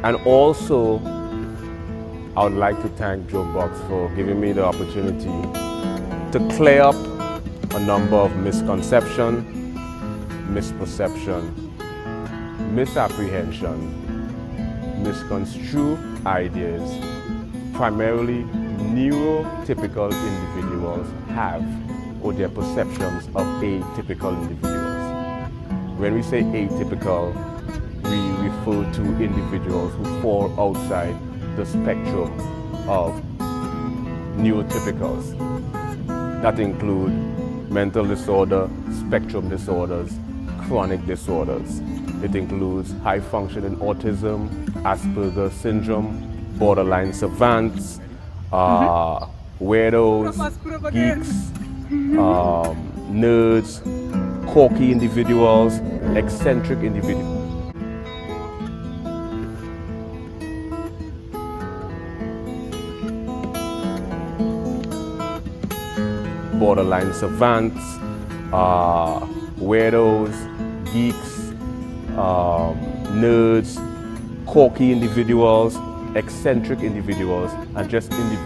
And also, I would like to thank Joe Box for giving me the opportunity to clear up a number of misconception, misperception, misapprehension, misconstrue ideas primarily neurotypical individuals have or their perceptions of atypical individuals. When we say atypical, we refer to individuals who fall outside the spectrum of neurotypicals. That include mental disorder, spectrum disorders, chronic disorders. It includes high-functioning autism, Asperger's syndrome, borderline savants, weirdos, geeks, nerds, quirky individuals, eccentric individuals. Borderline savants, weirdos, geeks, nerds, quirky individuals, eccentric individuals, and just individuals.